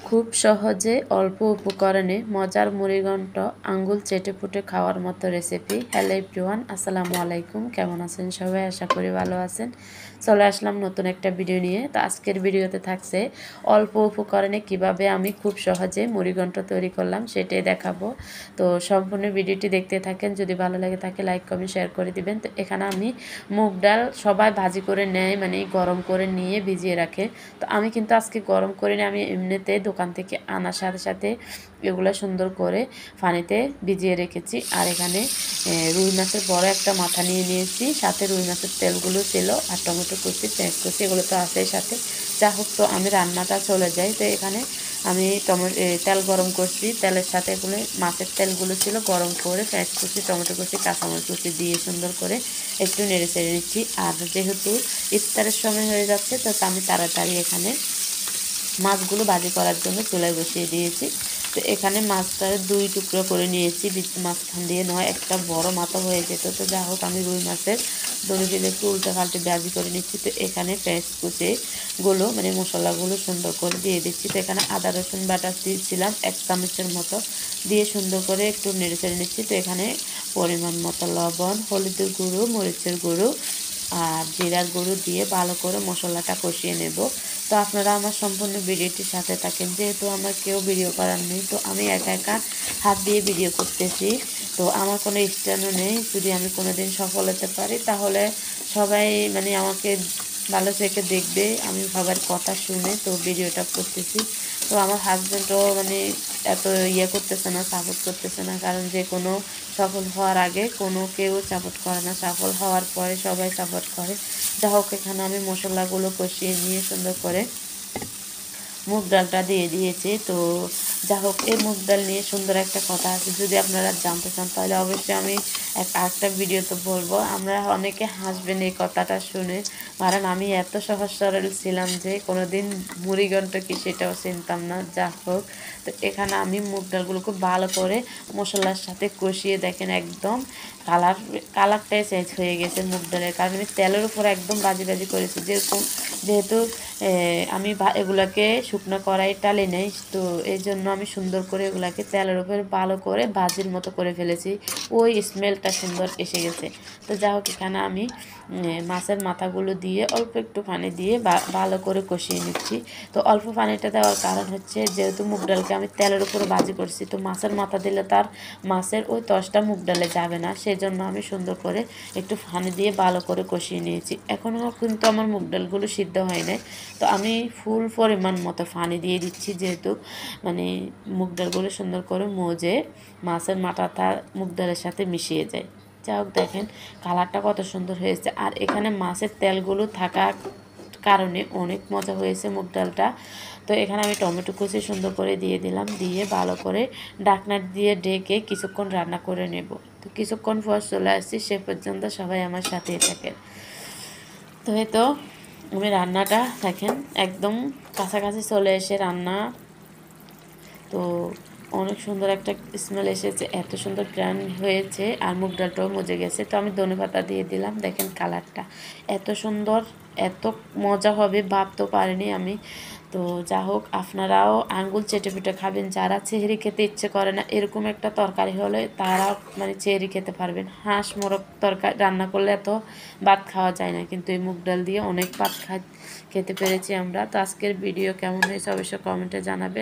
খুব সহজে অল্প উপকরণে মজার মুড়িঘণ্ট আঙ্গুল চেটেপুটে খাওয়ার মতো রেসিপি। হ্যালো এভরিওয়ান, আসসালামু আলাইকুম। কেমন আছেন সবাই? আশা করি ভালো আছেন। চলে আসলাম নতুন একটা ভিডিও নিয়ে। তো আজকের ভিডিওতে থাকছে অল্প উপকরণে কিভাবে আমি খুব সহজে মুড়িঘণ্ট তৈরি করলাম সেটাই দেখাবো। তো সম্পূর্ণ ভিডিওটি দেখতে থাকেন। যদি ভালো লাগে থাকে লাইক কমেন্ট শেয়ার করে দিবেন। তো এখানে আমি মুগ ডাল সবাই ভাজি করে নেয়, মানে গরম করে নিয়ে ভিজিয়ে রাখে। তো আমি কিন্তু আজকে গরম করে নিয়ে আমি এমনিতে দোকান থেকে আনার সাথে সাথে এগুলো সুন্দর করে পানিতে ভিজিয়ে রেখেছি। আর এখানে রুই মাছের বড় একটা মাথা নিয়ে নিয়েছি, সাথে রুই মাছের তেলগুলো ছিল, আর টমেটো কুচি, পেঁয়াজ কুচি, এগুলো তো আছে সাথে। যা হোক, তো আমি রান্নাটা চলে যাই। তো এখানে আমি তেল গরম করছি, তেলের সাথে এগুলো মাছের তেলগুলো ছিল, গরম করে পেঁয়াজ কুচি, টমেটো কুচি, কাঁচামরিচ কুচি দিয়ে সুন্দর করে একটু নেড়ে চেড়ে নিচ্ছি। আর যেহেতু ইফতারের সময় হয়ে যাচ্ছে, তো আমি তাড়াতাড়ি এখানে মাছগুলো ভাজি করার জন্য চুলায় বসিয়ে দিয়েছি। তো এখানে মাছটা 2 টুকরো করে নিয়েছি, মাঝখান দিয়ে নয়, একটা বড় মাথা হয়ে যেত। তো যা হোক, আমি রুই মাছের দড়িগুলো একটু উল্টে পাল্টে ভাজি করে নিচ্ছি। তো এখানে পেঁয়াজ কুচিগুলো, মানে মশলাগুলো সুন্দর করে দিয়ে দিচ্ছি। তো এখানে আদা রসুন বাটা দিয়েছিলাম 1 চামচের মতো, দিয়ে সুন্দর করে একটু নেড়ে চেড়ে নিচ্ছি। তো এখানে পরিমাণ মতো লবণ, হলুদের গুঁড়ো, মরিচের গুঁড়ো আর জিরার গুঁড়ো দিয়ে ভালো করে মশলাটা কষিয়ে নেব। তো আপনারা আমার সম্পূর্ণ ভিডিওটির সাথে থাকেন। যেহেতু আমার কেউ ভিডিও করার নেই, তো আমি একা একা হাত দিয়ে ভিডিও করতেছি। তো আমার কোনো স্ট্যান্ডও নেই। যদি আমি কোনো দিন সফল হতে পারি, তাহলে সবাই মানে আমাকে ভালো চোখে দেখবে, আমি সবার কথা শুনে তো ভিডিওটা করতেছি। তো আমার হাজব্যান্ডও মানে এত করতেছে না, সাপোর্ট করতেছে না, কারণ যে কোনো সফল হওয়ার আগে কোনো কেউ সাপোর্ট করে না, সফল হওয়ার পরে সবাই সাপোর্ট করে। যা হোক, এখানে আমি মশলাগুলো কষিয়ে নিয়ে সুন্দর করে মুগ ডালটা দিয়ে দিয়েছি। তো যা হোক, এই মুগ ডাল নিয়ে সুন্দর একটা কথা আছে, যদি আপনারা জানতে চান তাহলে অবশ্যই আমি আরেকটা ভিডিওতে বলবো। আমরা অনেকে হাসবেন এই কথাটা শুনে, কারণ আমি এত সহজ সরল ছিলাম যে কোনোদিন মুড়িঘণ্ট কি সেটাও চিনতাম না। যা হোক, তো এখানে আমি মুগ ডালগুলো খুব ভালো করে মশলার সাথে কষিয়ে, দেখেন একদম কালারটাই চেঞ্জ হয়ে গেছে মুগ ডালের, কারণ আমি তেলের উপর একদম ভাজি ভাজি করেছি। যেহেতু আমি এগুলাকে শুকনো কড়াই টালি নেই, তো এই জন্য আমি সুন্দর করে এগুলাকে তেলের উপরে ভালো করে ভাজির মতো করে ফেলেছি। ওই স্মেলটা সুন্দর এসে গেছে। তো যা হোক, এখানে আমি মাছের মাথাগুলো দিয়ে অল্প একটু পানি দিয়ে ভালো করে কষিয়ে নিচ্ছি। তো অল্প পানিটা দেওয়ার কারণ হচ্ছে, যেহেতু মুগ ডালকে আমি তেলের উপরে ভাজি করছি, তো মাছের মাথা দিলে তার মাছের ওই তসটা মুগ ডালে যাবে না, সেই জন্য আমি সুন্দর করে একটু পানি দিয়ে ভালো করে কষিয়ে নিয়েছি। এখনও কিন্তু আমার মুগ ডালগুলো সিদ্ধ হয় নাই। তো আমি ফুল পরিমাণ মতো পানি দিয়ে দিচ্ছি, যেহেতু মানে মুগ ডালগুলো সুন্দর করে মজে মাছের মাথাটা মুগ ডালের সাথে মিশিয়ে যায়। যা হোক, দেখেন কালারটা কত সুন্দর হয়েছে। আর এখানে মাছের তেলগুলো থাকার কারণে অনেক মজা হয়েছে মুগ ডালটা। তো এখানে আমি টমেটো কুচি সুন্দর করে দিয়ে দিলাম, দিয়ে ভালো করে ঢাকনা দিয়ে ঢেকে কিছুক্ষণ রান্না করে নেব। তো কিছুক্ষণ পর চলে আসছি, সে পর্যন্ত সবাই আমার সাথেই থাকেন। তো এই তো আমি রান্নাটা দেখেন একদম কাছাকাছি চলে এসে রান্না, তো অনেক সুন্দর একটা স্মেল এসেছে, এত সুন্দর গ্রান হয়েছে, আর মুগ ডালটাও মজে গেছে। তো আমি ধনেপাতা দিয়ে দিলাম, দেখেন কালারটা এত সুন্দর, এত মজা হবে ভাবতেও পারিনি আমি। তো যা হোক, আপনারাও আঙ্গুল চেটে পিটে খাবেন। যারা চেহারি খেতে ইচ্ছে করে না, এরকম একটা তরকারি হলে তারা মানে চেহারি খেতে পারবেন। হাঁস মোরগ তরকারি রান্না করলে এত ভাত খাওয়া যায় না, কিন্তু এই মুগ ডাল দিয়ে অনেক ভাত খেতে পেরেছি আমরা। তো আজকের ভিডিও কেমন হয়েছে অবশ্যই কমেন্টে জানাবেন।